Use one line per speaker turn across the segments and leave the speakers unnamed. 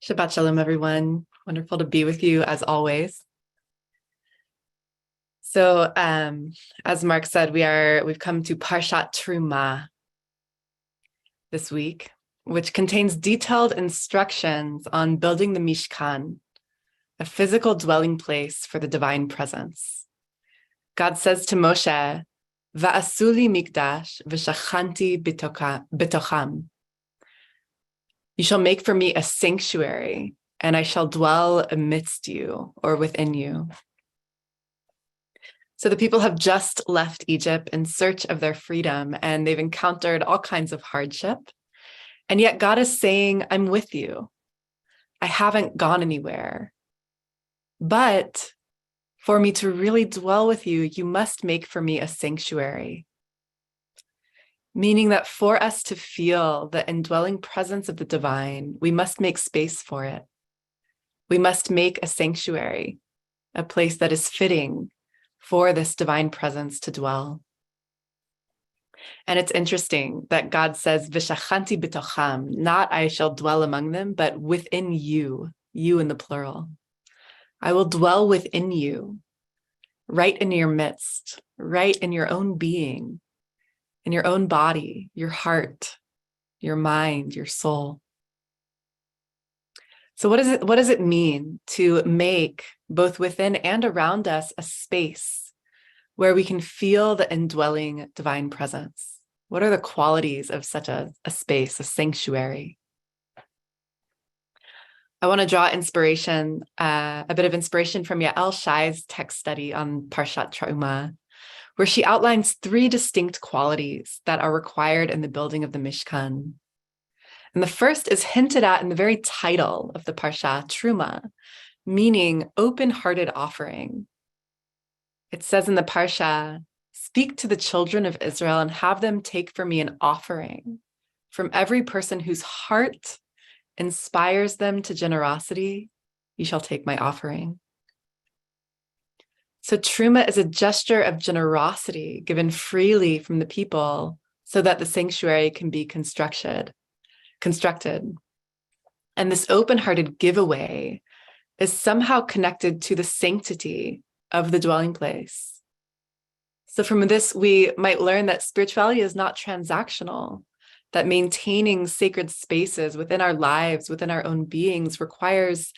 Shabbat Shalom, everyone. Wonderful to be with you as always. So, as Mark said, we've come to Parshat Truma this week, which contains detailed instructions on building the Mishkan, a physical dwelling place for the divine presence. God says to Moshe, "Va'asuli mikdash v'shachanti bitocham." You shall make for me a sanctuary, and I shall dwell amidst you or within you. So the people have just left Egypt in search of their freedom, and they've encountered all kinds of hardship. And yet God is saying, I'm with you. I haven't gone anywhere. But for me to really dwell with you, you must make for me a sanctuary. Meaning that for us to feel the indwelling presence of the divine, we must make space for it. We must make a sanctuary, a place that is fitting for this divine presence to dwell. And it's interesting that God says, "V'shachanti b'tocham," not I shall dwell among them, but within you, you in the plural. I will dwell within you, right in your midst, right in your own being, in your own body, your heart, your mind, your soul. So what does it mean to make both within and around us a space where we can feel the indwelling divine presence? What are the qualities of such a space, a sanctuary? I want to draw inspiration, a bit of inspiration from Yael Shai's text study on Parshat Truma, where she outlines 3 distinct qualities that are required in the building of the Mishkan. And the first is hinted at in the very title of the Parsha, Truma, meaning open-hearted offering. It says in the Parsha, "Speak to the children of Israel and have them take for me an offering from every person whose heart inspires them to generosity. You shall take my offering." So Truma is a gesture of generosity given freely from the people so that the sanctuary can be constructed. And this open-hearted giveaway is somehow connected to the sanctity of the dwelling place. So from this, we might learn that spirituality is not transactional, that maintaining sacred spaces within our lives, within our own beings, requires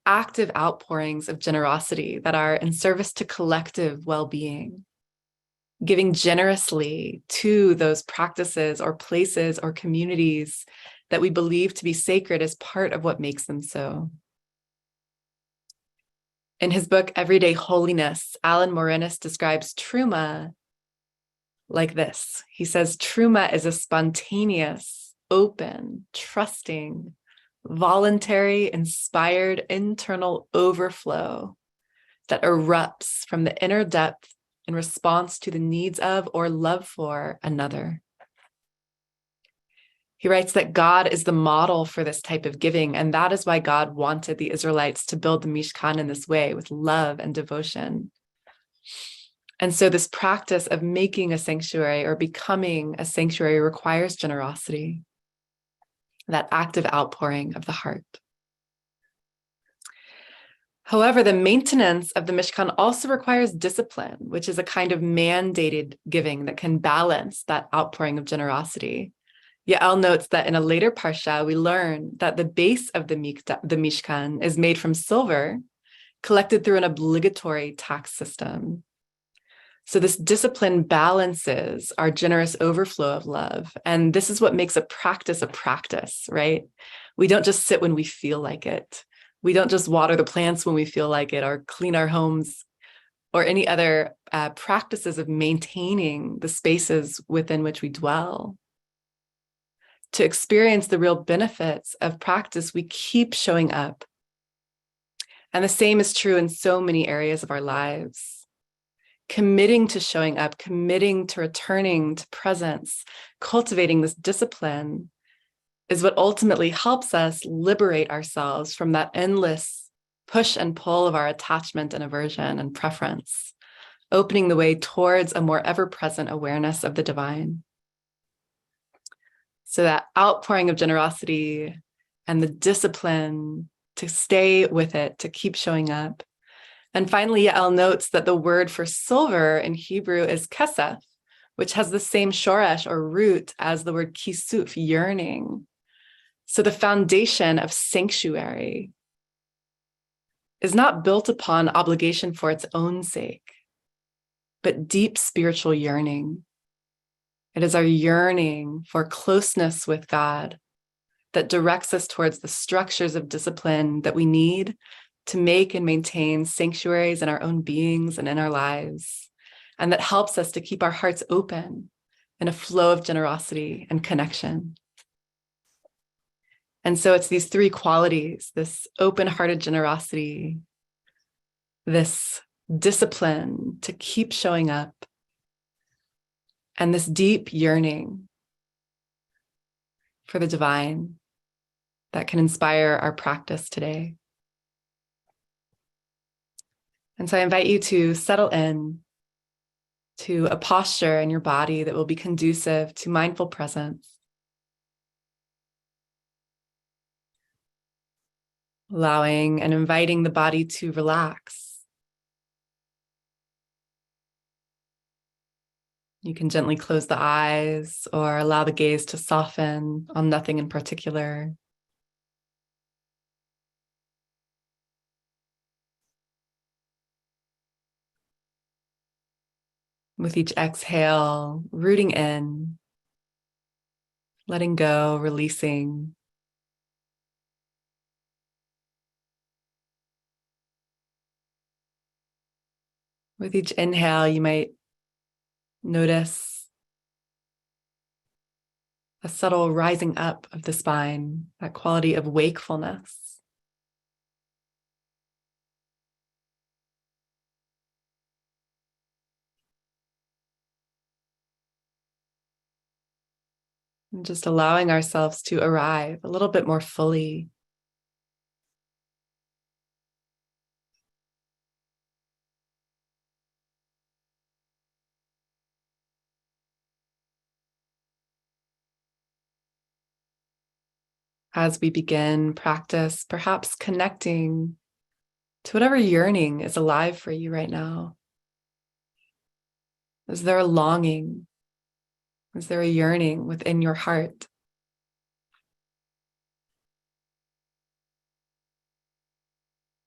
active outpourings of generosity that are in service to collective well-being, giving generously to those practices or places or communities that we believe to be sacred as part of what makes them so. In his book, Everyday Holiness, Alan Morenis describes Truma like this. He says, Truma is a spontaneous, open, trusting, voluntary, inspired internal overflow that erupts from the inner depth in response to the needs of or love for another. He writes that God is the model for this type of giving, and that is why God wanted the Israelites to build the Mishkan in this way, with love and devotion. And so this practice of making a sanctuary or becoming a sanctuary requires generosity, that active outpouring of the heart. However, the maintenance of the Mishkan also requires discipline, which is a kind of mandated giving that can balance that outpouring of generosity. Yael notes that in a later parsha, we learn that the base of the Mishkan is made from silver, collected through an obligatory tax system. So this discipline balances our generous overflow of love. And this is what makes a practice, right? We don't just sit when we feel like it. We don't just water the plants when we feel like it, or clean our homes, or any other practices of maintaining the spaces within which we dwell. To experience the real benefits of practice, we keep showing up. And the same is true in so many areas of our lives. Committing to showing up, committing to returning to presence, cultivating this discipline is what ultimately helps us liberate ourselves from that endless push and pull of our attachment and aversion and preference, opening the way towards a more ever-present awareness of the divine. So that outpouring of generosity and the discipline to stay with it, to keep showing up. And finally, Yael notes that the word for silver in Hebrew is kesef, which has the same shoresh or root as the word kisuf, yearning. So the foundation of sanctuary is not built upon obligation for its own sake, but deep spiritual yearning. It is our yearning for closeness with God that directs us towards the structures of discipline that we need to make and maintain sanctuaries in our own beings and in our lives, and that helps us to keep our hearts open in a flow of generosity and connection. And so it's these three qualities, this open-hearted generosity, this discipline to keep showing up, and this deep yearning for the divine that can inspire our practice today. And so I invite you to settle in to a posture in your body that will be conducive to mindful presence. Allowing and inviting the body to relax. You can gently close the eyes or allow the gaze to soften on nothing in particular. With each exhale, rooting in, letting go, releasing. With each inhale, you might notice a subtle rising up of the spine, that quality of wakefulness. And just allowing ourselves to arrive a little bit more fully. As we begin practice, perhaps connecting to whatever yearning is alive for you right now. Is there a longing? Is there a yearning within your heart?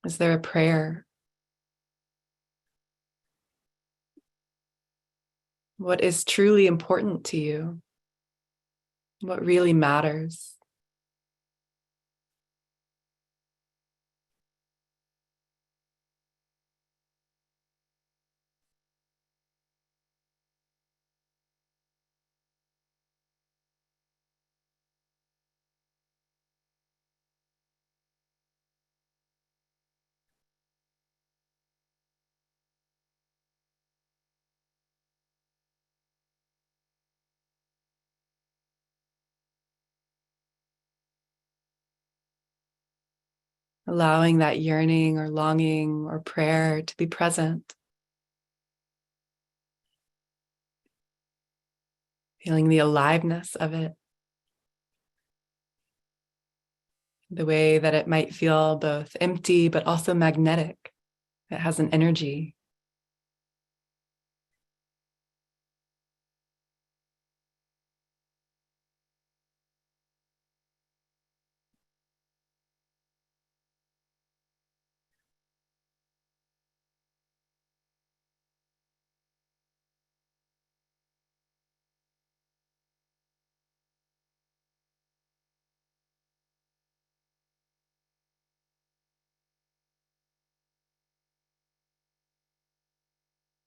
Is there a prayer? What is truly important to you? What really matters? Allowing that yearning or longing or prayer to be present. Feeling the aliveness of it. The way that it might feel both empty but also magnetic. It has an energy.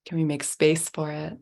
Can we make space for it?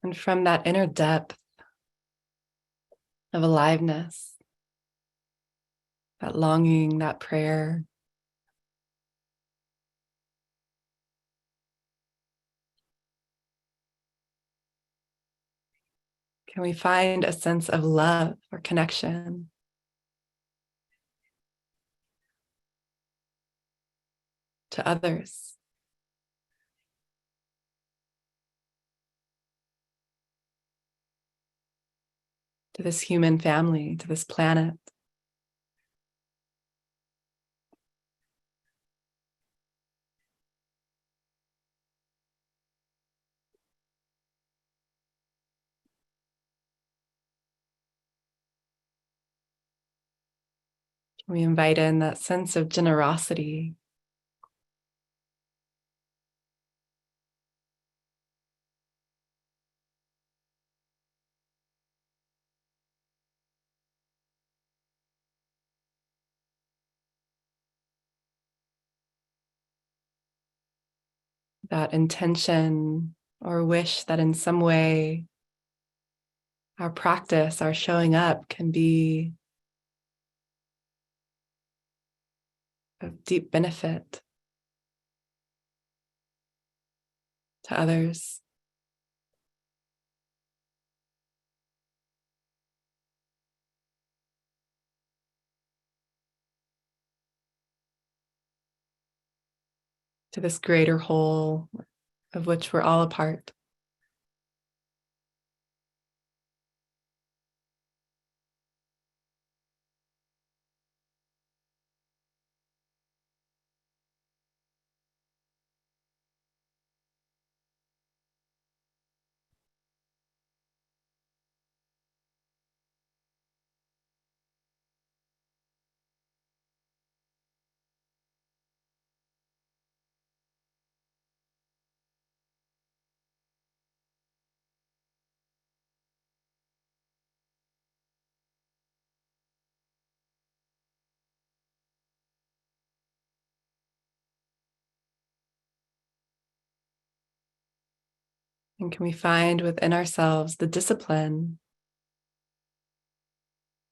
And from that inner depth of aliveness, that longing, that prayer, can we find a sense of love or connection to others, to this human family, to this planet? Can we invite in that sense of generosity, that intention or wish that in some way our practice, our showing up can be of deep benefit to others? To this greater whole of which we're all a part. And can we find within ourselves the discipline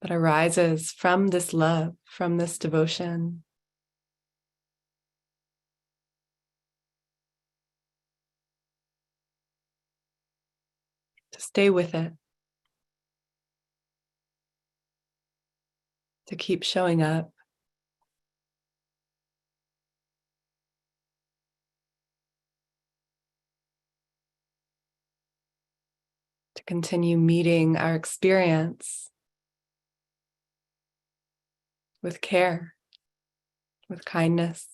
that arises from this love, from this devotion, to stay with it, to keep showing up, to continue meeting our experience with care, with kindness,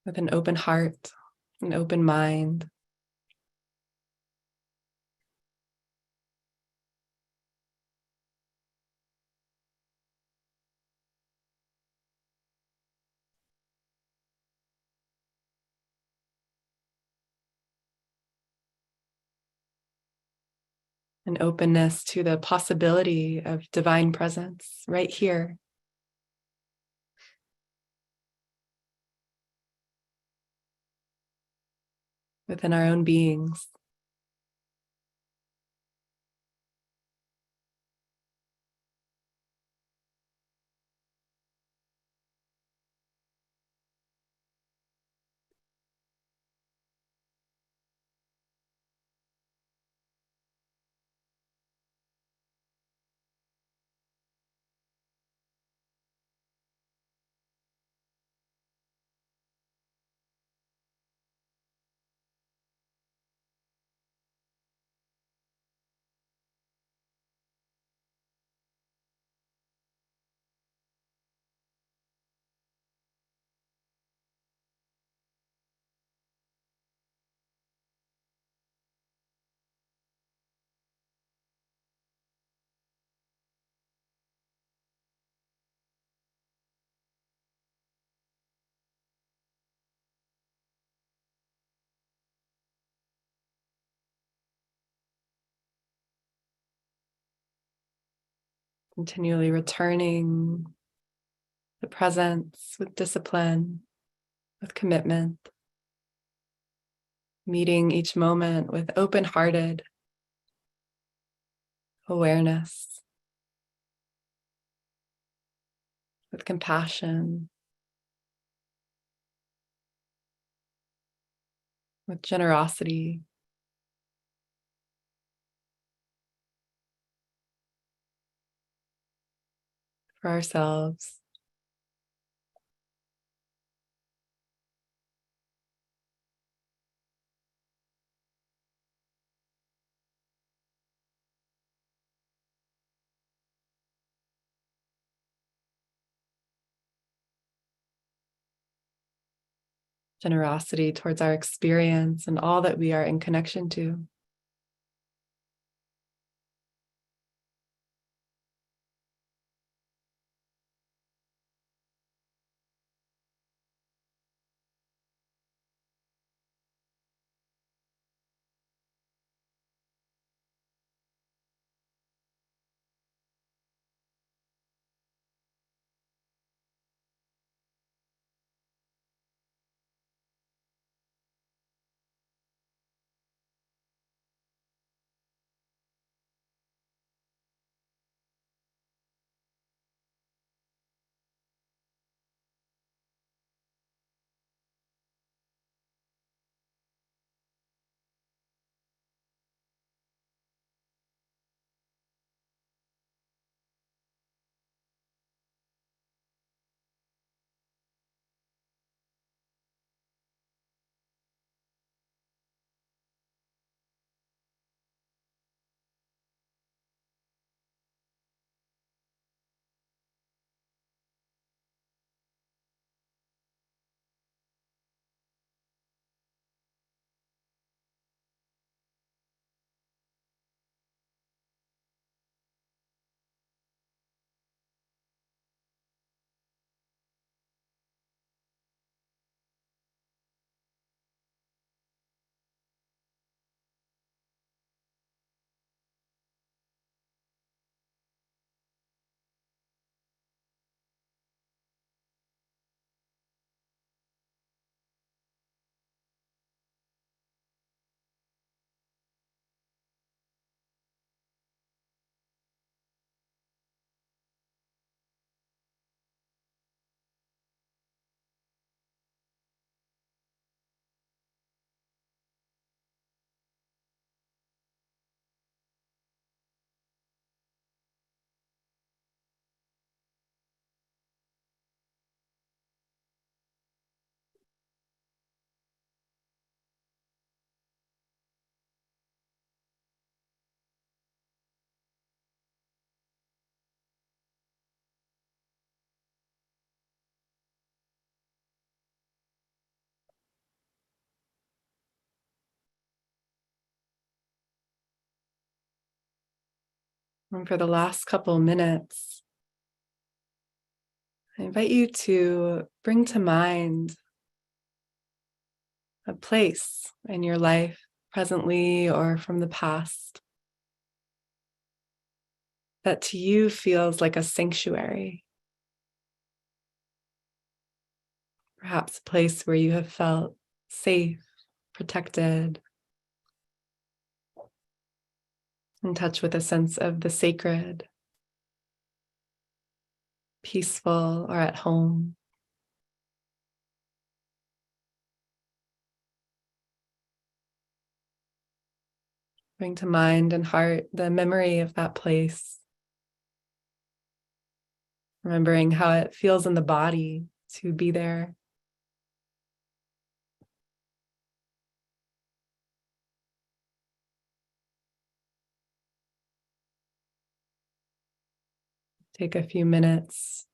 with an open heart, an open mind, an openness to the possibility of divine presence right here within our own beings. Continually returning the presence with discipline, with commitment, meeting each moment with open-hearted awareness, with compassion, with generosity. For ourselves. Generosity towards our experience and all that we are in connection to. And for the last couple minutes, I invite you to bring to mind a place in your life, presently or from the past, that to you feels like a sanctuary. Perhaps a place where you have felt safe, protected, in touch with a sense of the sacred, peaceful, or at home. Bring to mind and heart the memory of that place, remembering how it feels in the body to be there. Take a few minutes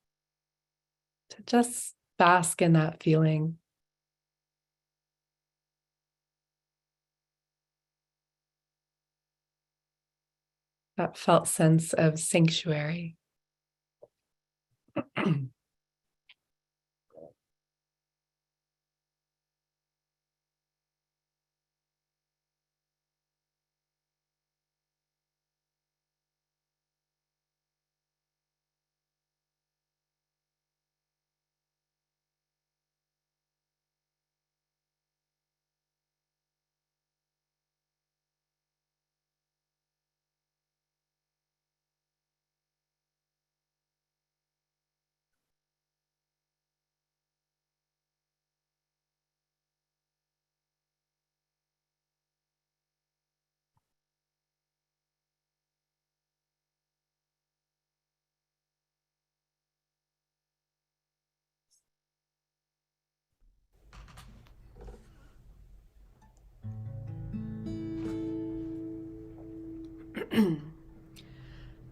to just bask in that feeling. That felt sense of sanctuary.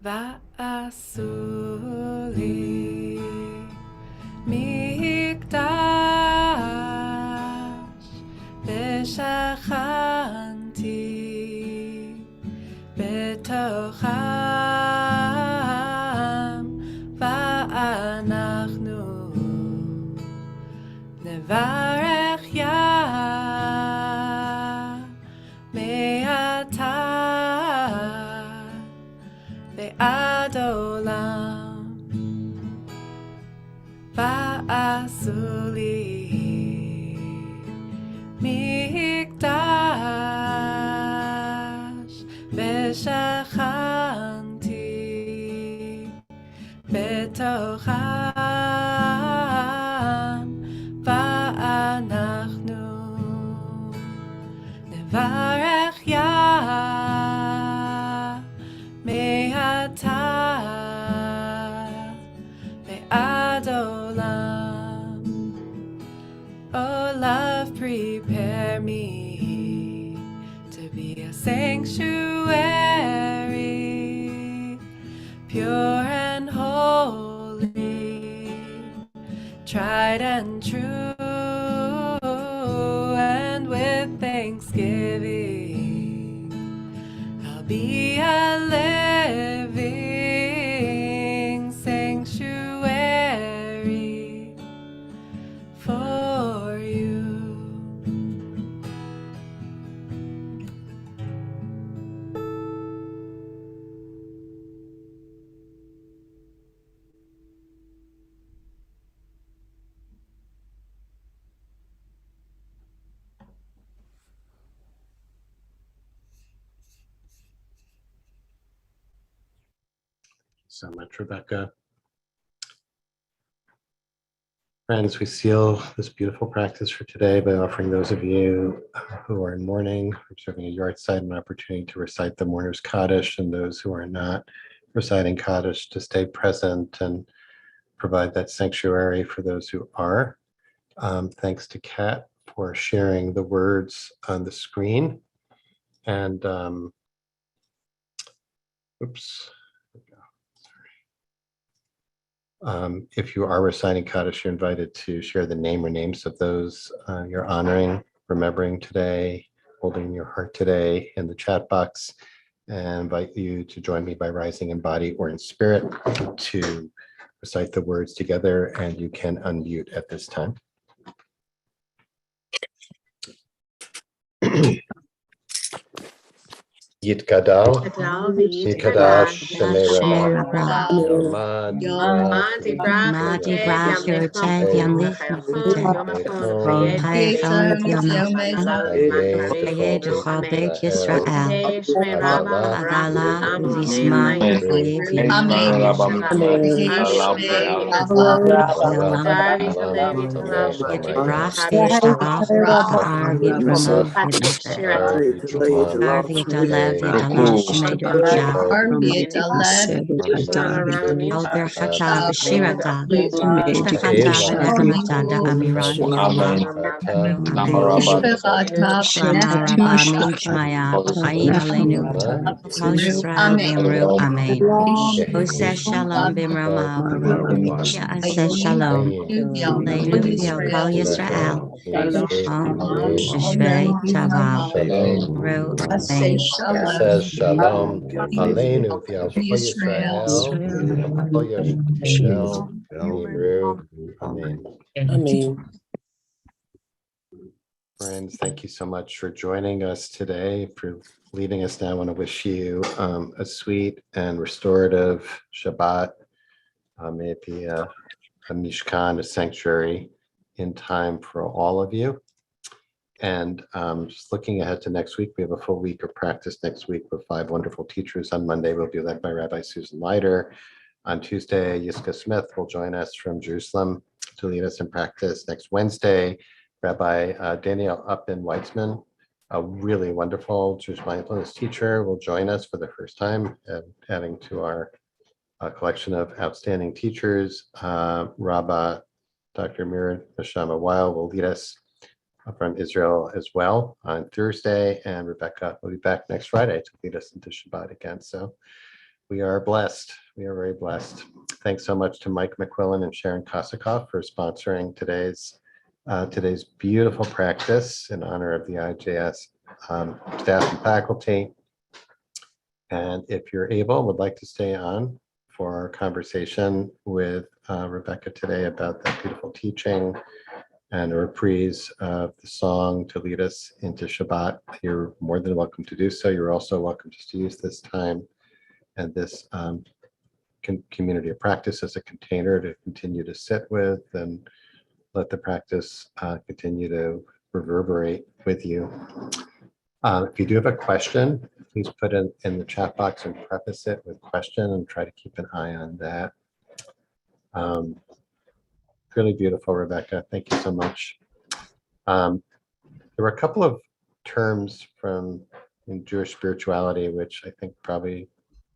ועשו לי מקדש ושכנתי בתוכם ואנחנו נברך יה מעתה ועד עולם. ועשו לי מקדש ושכנתי בתוכם ואנחנו נברך יה מעתה ועד עולם. Oh love, prepare me to be a sanctuary, pure and holy, tried and true, and with thanksgiving I'll be a living sanctuary for you.
So much, Rebecca. Friends, we seal this beautiful practice for today by offering those of you who are in mourning, observing a yard site, an opportunity to recite the mourner's Kaddish, and those who are not reciting Kaddish to stay present and provide that sanctuary for those who are. Thanks to Kat for sharing the words on the screen. And oops. If you are reciting Kaddish, you're invited to share the name or names of those you're honoring, remembering today, holding in your heart today in the chat box, and invite you to join me by rising in body or in spirit to recite the words together, and you can unmute at this time. Yitgadal, Yitgadash, Shemera, Yomad, Dibra, says Shalom Aleinu V'al Yisrael V'Amru Amen.
Amen.
Friends, thank you so much for joining us today, for leading us now. I want to wish you a sweet and restorative Shabbat. May it be a mishkan, a sanctuary in time for all of you. And just looking ahead to next week, we have a full week of practice next week with 5 wonderful teachers. On Monday, we'll be led by Rabbi Susan Leiter. On Tuesday, Yiska Smith will join us from Jerusalem to lead us in practice. Next Wednesday, Rabbi Daniel Upton-Weitzman, a really wonderful Jewish mindfulness teacher, will join us for the first time, adding to our collection of outstanding teachers. Rabbi Dr. Mira Neshama Weil will lead us from Israel as well on Thursday, and Rebecca will be back next Friday to lead us into Shabbat again. So we are blessed. We are very blessed. Thanks so much to Mike McQuillan and Sharon Kosikoff for sponsoring today's beautiful practice in honor of the IJS staff and faculty. And if you're able and would like to stay on for our conversation with Rebecca today about that beautiful teaching and a reprise of the song to lead us into Shabbat, you're more than welcome to do so. You're also welcome just to use this time and this community of practice as a container to continue to sit with and let the practice continue to reverberate with you. If you do have a question, please put it in the chat box and preface it with question and try to keep an eye on that. Really beautiful, Rebecca. Thank you so much. There were a couple of terms from in Jewish spirituality, which I think probably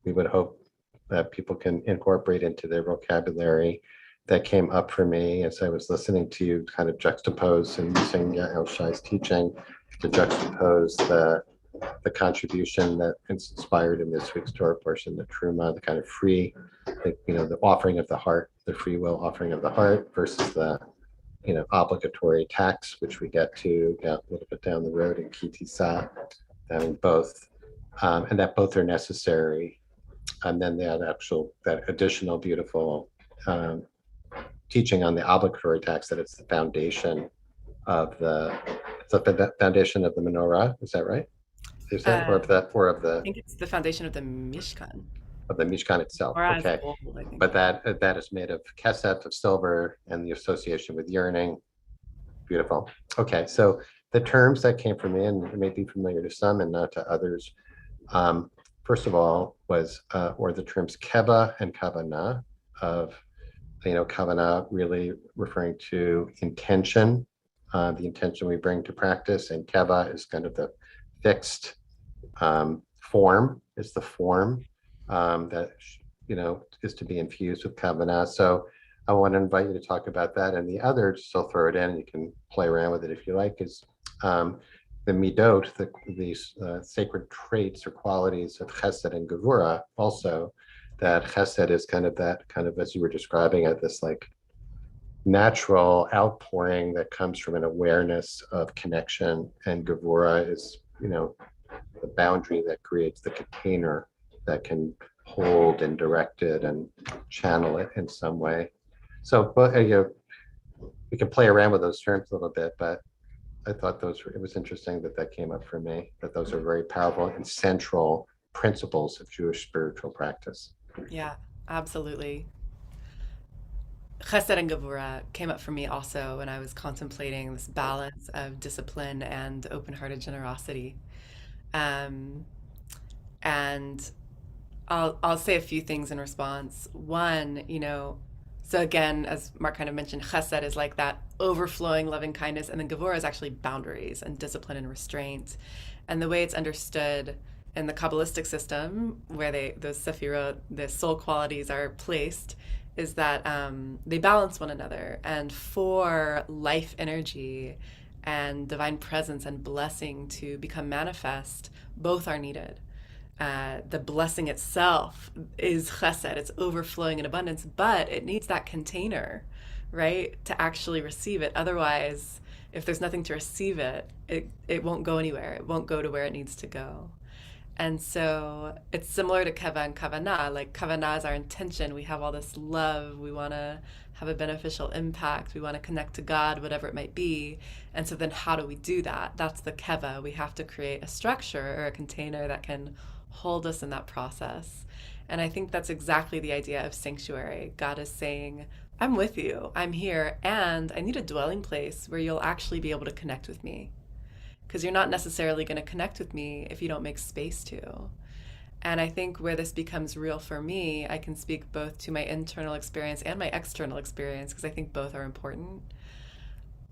we would hope that people can incorporate into their vocabulary, that came up for me as I was listening to you kind of juxtapose and using Yael Shai's teaching to juxtapose the contribution that inspired in this week's Torah portion, the truma, the kind of free, the offering of the heart, the free will offering of the heart versus the, obligatory tax, which we get to a little bit down the road in Kitisa, having both, and that both are necessary. And then that additional beautiful teaching on the obligatory tax, that it's the foundation of the menorah. Is that right? Is that or of
I think it's the foundation of the Mishkan.
Of the Mishkan itself?
Or as
Okay,
gold, I think.
but that is made of kesef, of silver, and the association with yearning. Beautiful. Okay, so the terms that came from me, and it may be familiar to some and not to others. First of all, was or the terms keva and kavanah, of kavanah really referring to intention, the intention we bring to practice, and keva is kind of the fixed form, is the form that is to be infused with kavanah. So I want to invite you to talk about that. And the other, just I'll throw it in, and you can play around with it if you like, is the midot, these sacred traits or qualities of chesed and gevura. Also, that chesed is kind of as you were describing it, this like natural outpouring that comes from an awareness of connection, and gevura is the boundary that creates the container that can hold and direct it and channel it in some way. So we can play around with those terms a little bit, but I thought it was interesting that came up for me, that those are very powerful and central principles of Jewish spiritual practice.
Yeah, absolutely. Chesed and Gevura came up for me also when I was contemplating this balance of discipline and open-hearted generosity. Um, and I'll say a few things in response. One, so again, as Mark kind of mentioned, chesed is like that overflowing loving kindness, and then Gevura is actually boundaries and discipline and restraint. And the way it's understood in the Kabbalistic system, where those sephirot, the soul qualities, are placed, is that they balance one another. And for life energy and divine presence and blessing to become manifest, both are needed. The blessing itself is chesed, it's overflowing in abundance, but it needs that container, right, to actually receive it. Otherwise, if there's nothing to receive it, it won't go anywhere. It won't go to where it needs to go. And so it's similar to keva and kavanah. Like kavanah is our intention. We have all this love. We want to have a beneficial impact. We want to connect to God, whatever it might be. And so then how do we do that? That's the keva. We have to create a structure or a container that can hold us in that process. And I think that's exactly the idea of sanctuary. God is saying, I'm with you. I'm here. And I need a dwelling place where you'll actually be able to connect with me. Because you're not necessarily going to connect with me if you don't make space to. And I think where this becomes real for me, I can speak both to my internal experience and my external experience, because I think both are important.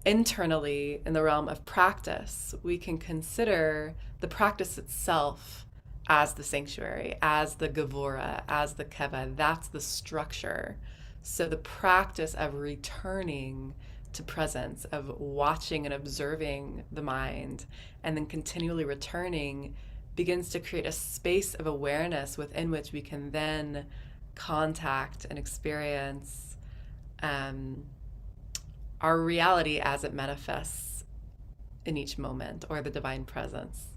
Internally, in the realm of practice, we can consider the practice itself as the sanctuary, as the gevura, as the keva. That's the structure. So the practice of returning to presence, of watching and observing the mind, and then continually returning, begins to create a space of awareness within which we can then contact and experience um, our reality as it manifests in each moment, or the divine presence.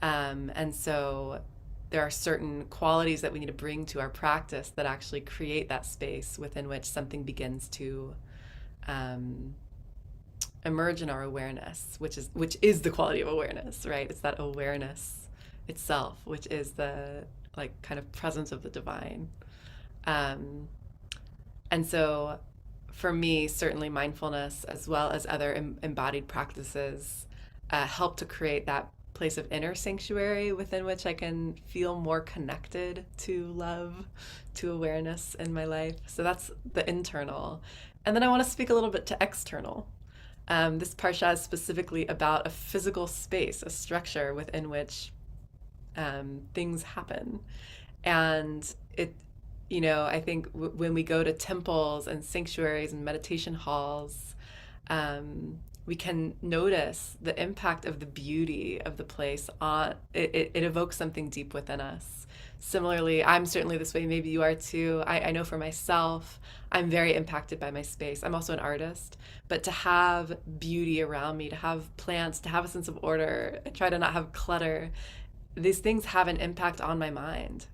And so there are certain qualities that we need to bring to our practice that actually create that space within which something begins to um, emerge in our awareness, which is the quality of awareness, right? It's that awareness itself, which is the like kind of presence of the divine. Um, and so for me, certainly mindfulness, as well as other embodied practices, help to create that place of inner sanctuary within which I can feel more connected to love, to awareness in my life. So that's the internal. And then I want to speak a little bit to external. This parsha is specifically about a physical space, a structure within which things happen. And I think when we go to temples and sanctuaries and meditation halls, we can notice the impact of the beauty of the place on it evokes something deep within us. Similarly, I'm certainly this way, maybe you are too. I know for myself, I'm very impacted by my space. I'm also an artist, but to have beauty around me, to have plants, to have a sense of order, I try to not have clutter, these things have an impact on my mind.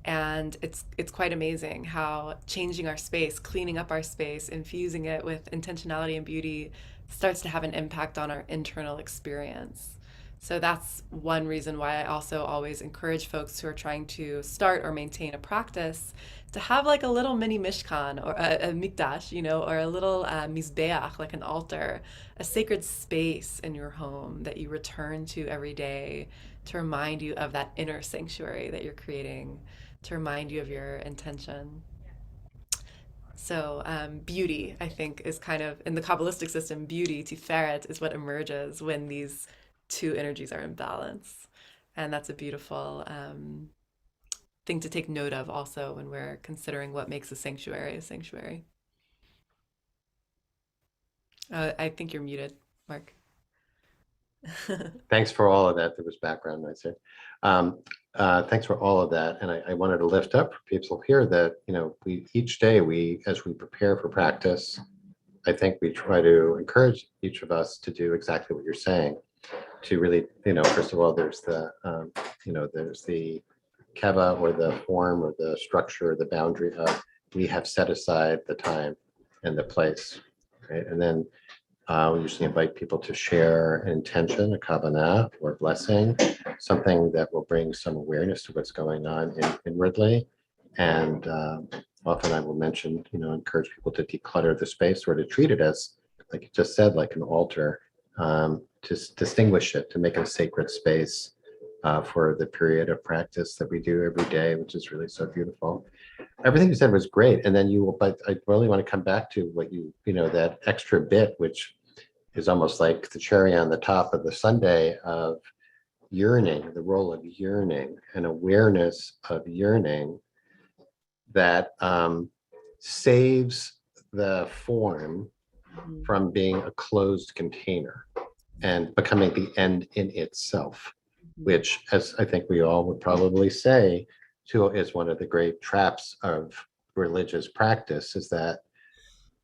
And it's quite amazing how changing our space, cleaning up our space, infusing it with intentionality and beauty starts to have an impact on our internal experience. So that's one reason why I also always encourage folks who are trying to start or maintain a practice to have like a little mini mishkan, or a mikdash, or a little mizbeach, like an altar, a sacred space in your home that you return to every day to remind you of that inner sanctuary that you're creating, to remind you of your intention. So beauty, I think, is kind of, in the Kabbalistic system, beauty, tiferet, is what emerges when these two energies are in balance. And that's a beautiful thing to take note of also when we're considering what makes a sanctuary a sanctuary. I think you're muted, Mark.
Thanks for all of that. There was background noise there. Thanks for all of that. And I wanted to lift up for people here that, we each day, as we prepare for practice, I think we try to encourage each of us to do exactly what you're saying, to really, first of all, there's the keva, or the form, or the structure, or the boundary of, we have set aside the time and the place, right? And then we usually invite people to share an intention, a kavanah, or blessing, something that will bring some awareness to what's going on inwardly. And often I will mention, encourage people to declutter the space, or to treat it as, like you just said, like an altar, to distinguish it, to make it a sacred space for the period of practice that we do every day, which is really so beautiful. Everything you said was great. And then but I really want to come back to what that extra bit, which is almost like the cherry on the top of the sundae, of yearning, the role of yearning and awareness of yearning, that saves the form from being a closed container and becoming the end in itself, which, as I think we all would probably say, too, is one of the great traps of religious practice, is that,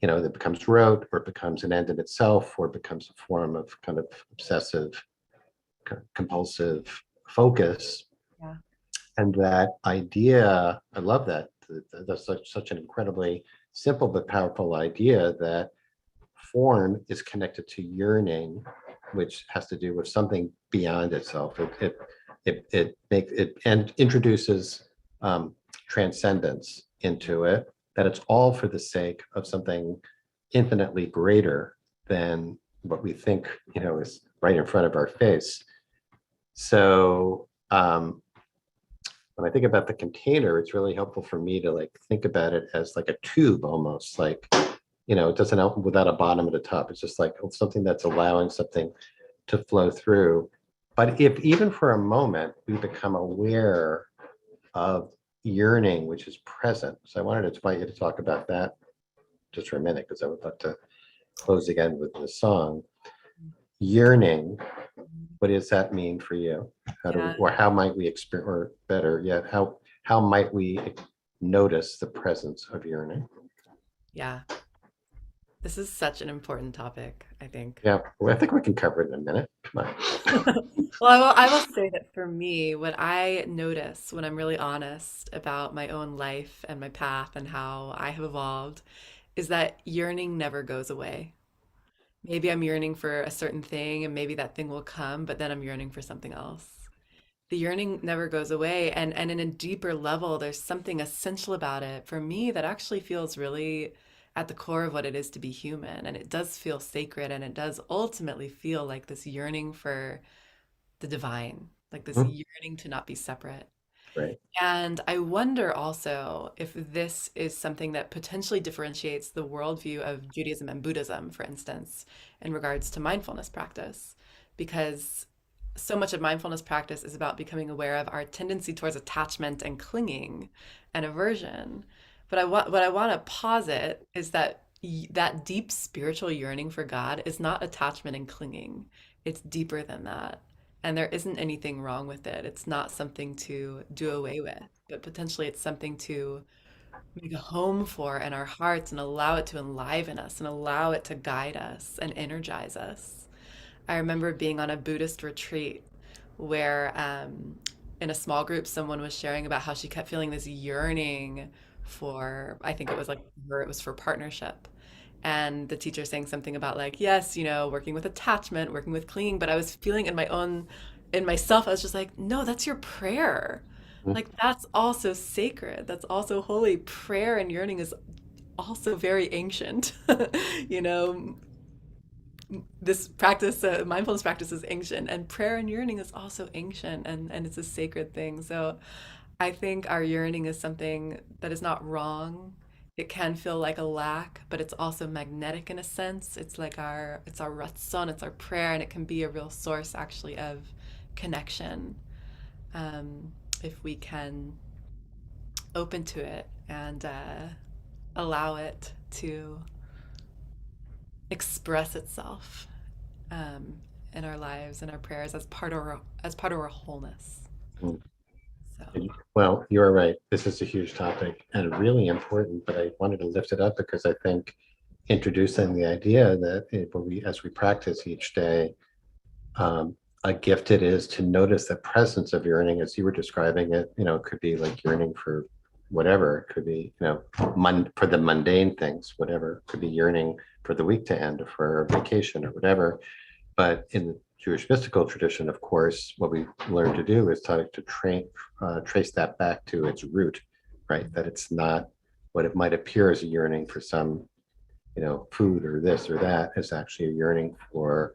it becomes rote, or it becomes an end in itself, or it becomes a form of kind of obsessive, compulsive focus.
Yeah.
And that idea, I love that. That's such an incredibly simple but powerful idea, that form is connected to yearning, which has to do with something beyond itself. It makes it, and introduces transcendence into it, that it's all for the sake of something infinitely greater than what we think, is right in front of our face. So when I think about the container, it's really helpful for me to think about it as like a tube, almost like, it doesn't open without a bottom at the top. It's just like something that's allowing something to flow through. But if even for a moment we become aware of yearning, which is present. So I wanted to invite you to talk about that just for a minute, because I would love to close again with the song. Yearning, what does that mean for you? How do we,
Yeah,
or how might we experience, or better yet, how might we notice the presence of yearning?
yeah. This is such an important topic, I think.
Yeah, well, I think we can cover it in a minute. Come on.
Well, I will say that for me, what I notice when I'm really honest about my own life and my path and how I have evolved is that yearning never goes away. Maybe I'm yearning for a certain thing and maybe that thing will come, but then I'm yearning for something else. The yearning never goes away. And in a deeper level, there's something essential about it for me that actually feels really at the core of what it is to be human. And it does feel sacred and it does ultimately feel like this yearning for the divine, like this
Mhm.
yearning to not be separate.
Right.
And I wonder also if this is something that potentially differentiates the worldview of Judaism and Buddhism, for instance, in regards to mindfulness practice, because so much of mindfulness practice is about becoming aware of our tendency towards attachment and clinging and aversion. But what I want to posit is that that deep spiritual yearning for God is not attachment and clinging. It's deeper than that. And there isn't anything wrong with it. It's not something to do away with, but potentially it's something to make a home for in our hearts and allow it to enliven us and allow it to guide us and energize us. I remember being on a Buddhist retreat where, in a small group, someone was sharing about how she kept feeling this yearning for, I think it was like for her, it was for partnership. And the teacher saying something about like, yes, working with attachment, working with clinging, but I was feeling in myself, I was just like, no, that's your prayer.
Mhm.
Like that's also sacred. That's also holy. Prayer and yearning is also very ancient. You know, this practice, mindfulness practice is ancient, and prayer and yearning is also ancient, and it's a sacred thing. So I think our yearning is something that is not wrong. It can feel like a lack, but it's also magnetic in a sense. It's our ratzon, it's our prayer, and it can be a real source actually of connection, um, if we can open to it and allow it to express itself, um, in our lives and our prayers as part of our wholeness.
Mm.
So
Well, you're right. This is a huge topic and really important, but I wanted to lift it up because I think introducing the idea that as we practice each day, um, a gift it is to notice the presence of yearning as you were describing it. It could be like yearning for whatever. It could be, for the mundane things, whatever. It could be yearning for the week to end or for a vacation or whatever. But in the Jewish mystical tradition, of course, what we learn to do is to trace that back to its root, right? That it's not what it might appear as a yearning for some, food or this or that is actually a yearning for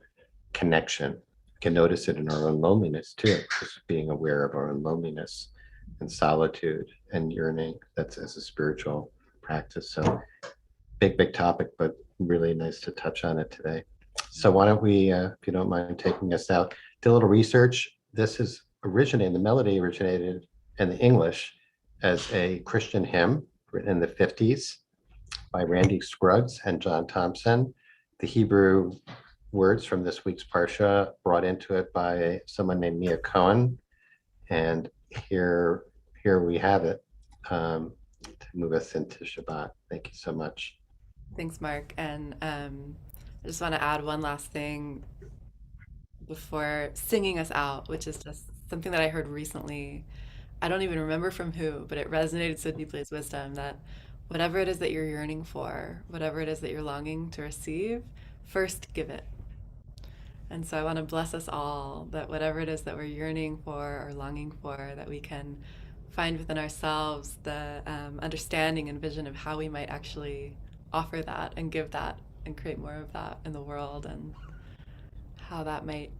connection. We can notice it in our own loneliness too, just being aware of our own loneliness and solitude and yearning. That's as a spiritual practice. So big topic, but really nice to touch on it today. So why don't we, if you don't mind taking us out, did a little research. The melody originated in the English as a Christian hymn written in the 50s by Randy Scruggs and John Thompson. The Hebrew words from this week's Parsha brought into it by someone named Mia Cohen. And here we have it, to move us into Shabbat. Thank you so much.
thanks, Mark. And I just want to add one last thing before singing us out, which is just something that I heard recently. I don't even remember from who, but it resonated so deeply as wisdom that whatever it is that you're yearning for, whatever it is that you're longing to receive, first give it. And so I want to bless us all that whatever it is that we're yearning for or longing for, that we can find within ourselves the understanding and vision of how we might actually offer that and give that and create more of that in the world, and how that might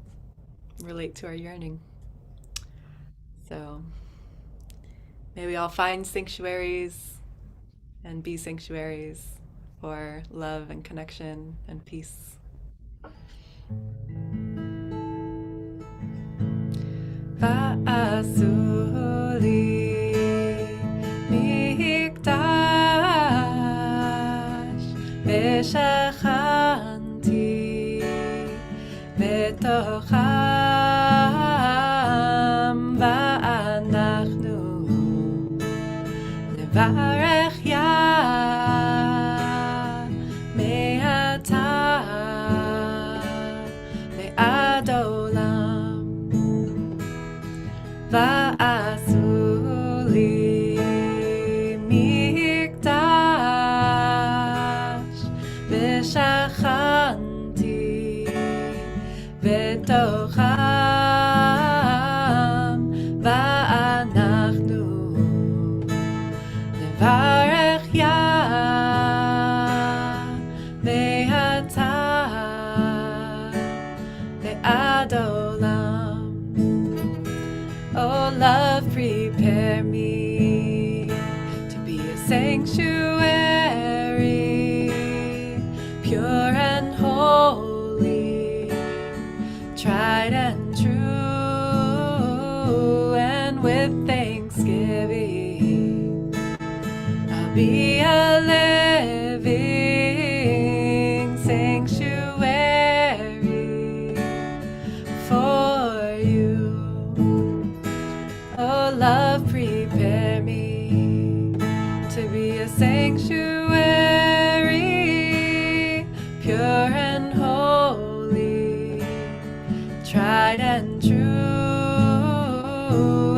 relate to our yearning. So may we all find sanctuaries and be sanctuaries for love and connection and peace. ועשו לי מקדש ושכנתי Nevarech ya me'ata ve'ad olam va'asu li mikdash v'shachanti v'tocham va'anachnu nevarech ya me'ata ve'ad olam. Oh, love, prepare me to be a sanctuary, pure and holy, tried and true, and with thanksgiving I'll be a living sanctuary for you. Oh, love, prepare me to be a sanctuary, pure and holy, tried and true,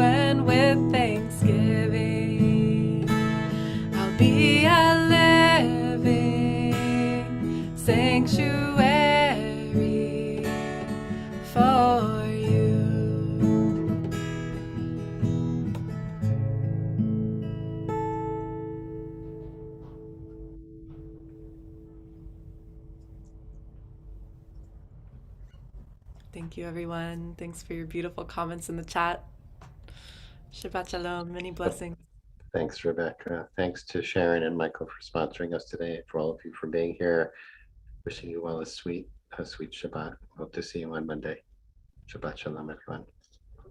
and with thanksgiving I'll be a living sanctuary for you. Thank you, everyone. Thanks for your beautiful comments in the chat. Shabbat shalom. Many blessings.
Thanks, Rebecca. Thanks to Sharon and Michael for sponsoring us today, for all of you for being here. Wishing you all a sweet Shabbat. Hope to see you on Monday. Shabbat shalom, everyone.